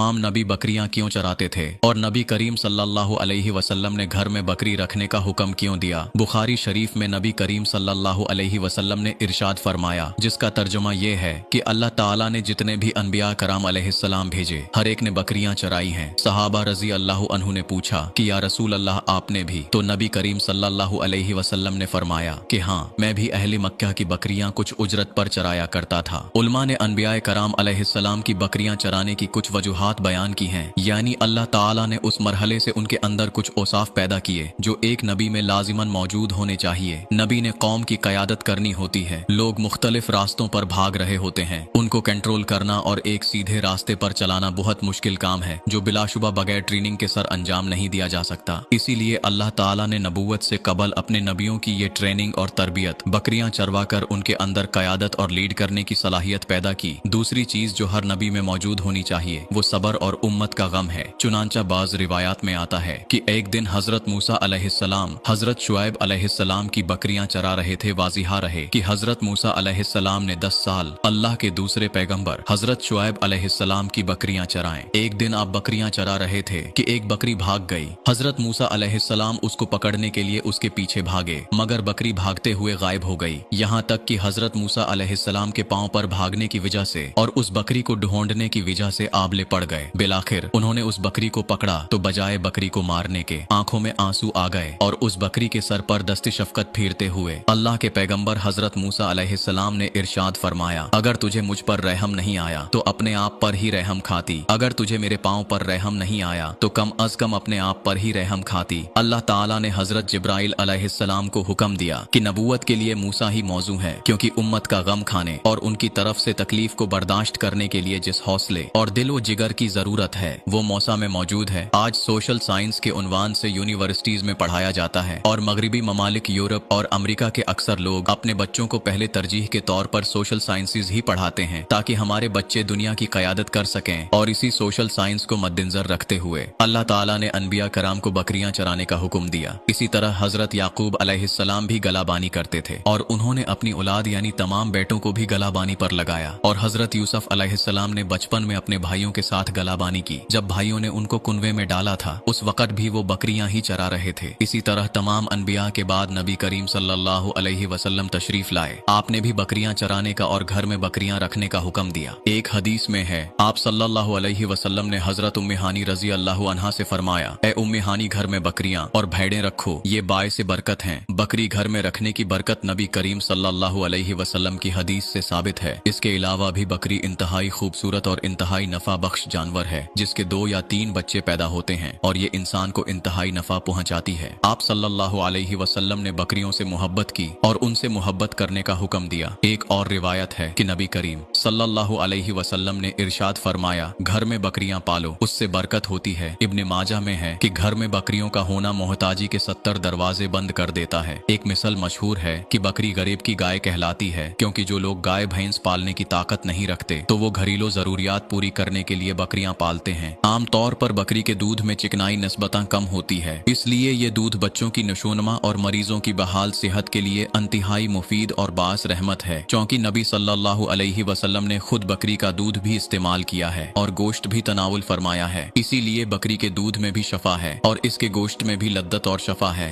तमाम नबी बकरियां क्यों चराते थे और नबी करीम सल्लल्लाहु अलैहि वसल्लम ने घर में बकरी रखने का हुक्म क्यों दिया। बुखारी शरीफ में नबी करीम सल्लल्लाहु अलैहि वसल्लम ने इरशाद फरमाया, जिसका तर्जुमा ये है कि अल्लाह ताला ने जितने भी अनबिया कराम अलैहिस्सलाम भेजे हर एक ने बकरियां चराई हैं। सहाबा रजी अल्लाह अन्हु ने पूछा कि या रसूल अल्लाह आपने भी? तो नबी करीम सल्लल्लाहु अलैहि वसल्लम ने फरमाया कि हाँ, मैं भी अहले मक्का की बकरियां कुछ उजरत पर चराया करता था। उलमा ने अनबिया कराम अलैहिस्सलाम की बकरियां चराने की कुछ वजूहात बयान की हैं, यानी अल्लाह ताला ने उस मरहले से उनके अंदर कुछ औसाफ पैदा किए जो एक नबी में लाजिमन मौजूद होने चाहिए। नबी ने कौम की क़यादत करनी होती है, लोग मुख्तलिफ रास्तों पर भाग रहे होते हैं, उनको कंट्रोल करना और एक सीधे रास्ते पर चलाना बहुत मुश्किल काम है जो बिलाशुबा बगैर ट्रेनिंग के सर अंजाम नहीं दिया जा सकता। इसीलिए अल्लाह ताला ने नबूवत से कबल अपने नबियों की ये ट्रेनिंग और तरबियत बकरियां चरवा कर उनके अंदर क़यादत और लीड करने की सलाहियत पैदा की। दूसरी चीज जो हर नबी में मौजूद होनी चाहिए वो सबर और उम्मत का गम है। चुनांचा बाज रिवायात में आता है कि एक दिन हजरत मूसा अलैहिस्सलाम हजरत शुएब अलैहिस्सलाम की बकरियां चरा रहे थे। वाजिहा रहे कि हजरत मूसा अलैहिस्सलाम ने 10 साल अल्लाह के दूसरे पैगंबर हजरत शुएब अलैहिस्सलाम की बकरियां चराएं। एक दिन आप बकरियां चरा रहे थे कि एक बकरी भाग गई। हजरत मूसा अलैहिस्सलाम उसको पकड़ने के लिए उसके पीछे भागे, मगर बकरी भागते हुए गायब हो गई। यहाँ तक कि हजरत मूसा अलैहिस्सलाम के पांव पर भागने की वजह से और उस बकरी को ढूंढने की वजह से आबले पड़ गए। बिलाखिर उन्होंने उस बकरी को पकड़ा तो बजाय बकरी को मारने के आंखों में आंसू आ गए और उस बकरी के सर पर दस्ते शफकत फिरते हुए अल्लाह के पैगंबर हजरत मूसा अलैहिस्सलाम ने इरशाद फरमाया, अगर तुझे मुझ पर रहम नहीं आया तो अपने आप पर ही रहम खाती, अगर तुझे मेरे पांव पर रहम नहीं आया तो कम अज कम अपने आप पर ही रहम खाती। अल्लाह ताला ने हजरत जिब्राइल अलैहिस्सलाम को हुक्म दिया कि नबूवत के लिए मूसा ही मौजू है, क्योंकि उम्मत का गम खाने और उनकी तरफ से तकलीफ को बर्दाश्त करने के लिए जिस हौसले और दिल व जिगर की जरूरत है वो मूसा में मौजूद है। आज सोशल साइंस के उन्वान से यूनिवर्सिटीज में पढ़ाया जाता है और मगरिबी ममालिक यूरोप और अमेरिका के अक्सर लोग अपने बच्चों को पहले तरजीह के तौर पर सोशल साइंसेज ही पढ़ाते हैं ताकि हमारे बच्चे दुनिया की क़यादत कर सकें। और इसी सोशल साइंस को मद्देनजर रखते हुए अल्लाह ताला ने अनबिया कराम को बकरियां चराने का हुक्म दिया। इसी तरह हजरत याकूब अलैहिस्सलाम भी गलाबानी करते थे और उन्होंने अपनी औलाद यानी तमाम बेटों को भी गलाबानी पर लगाया। और हजरत यूसुफ अलैहिस्सलाम ने बचपन में अपने भाइयों के साथ गलाबानी की। जब भाइयों ने उनको कुनवे में डाला था उस वक्त भी वो बकरियां ही चरा रहे थे। इसी तरह तमाम अनबिया के बाद नबी करीम सल्लल्लाहु अलैहि वसल्लम तशरीफ लाए। आपने भी बकरियां चराने का और घर में बकरियां रखने का हुक्म दिया। एक हदीस में है आप सल्लल्लाहु अलैहि वसल्लम ने हजरत उम्मे हानी रजी अल्लाह अन्हा से फरमाया, ए उम्मे हानी घर में बकरियां और भेड़ें रखो, ये बायसे बरकत हैं। बकरी घर में रखने की बरकत नबी करीम सल्लल्लाहु अलैहि वसल्लम की हदीस से साबित है। इसके अलावा भी बकरी इंतहाई खूबसूरत और इंतहाई नफा बख्श जानवर है जिसके 2 या 3 बच्चे पैदा होते हैं और ये इंसान को इंतहाई नफा पहुंचाती है। आप सल्लल्लाहु अलैहि वसल्लम ने बकरियों से मोहब्बत की और उनसे मोहब्बत करने का हुक्म दिया। एक और रिवायत है कि नबी करीम सल्लल्लाहु अलैहि वसल्लम ने इरशाद फरमाया, घर में बकरियां पालो, उससे बरकत होती है। इब्ने माजा में है कि घर में बकरियों का होना मोहताजी के 70 दरवाजे बंद कर देता है। एक मिसल मशहूर है कि बकरी गरीब की गाय कहलाती है, क्योंकि जो लोग गाय भैंस पालने की ताकत नहीं रखते तो वो घरेलू जरूरियात पूरी करने के लिए बकरियां पालते हैं। आम तौर पर बकरी के दूध में चिकनाई निस्बतन कम होती है, इसलिए ये दूध बच्चों की नशोनमा और मरीजों की बहाल सेहत के लिए इंतहाई मुफीद और बास रहमत है। चूंकि नबी सल्लल्लाहु अलैहि वसल्लम ने खुद बकरी का दूध भी इस्तेमाल किया है और गोश्त भी तनावुल फरमाया है, इसीलिए बकरी के दूध में भी शफा है और इसके गोश्त में भी लद्दत और शफा है।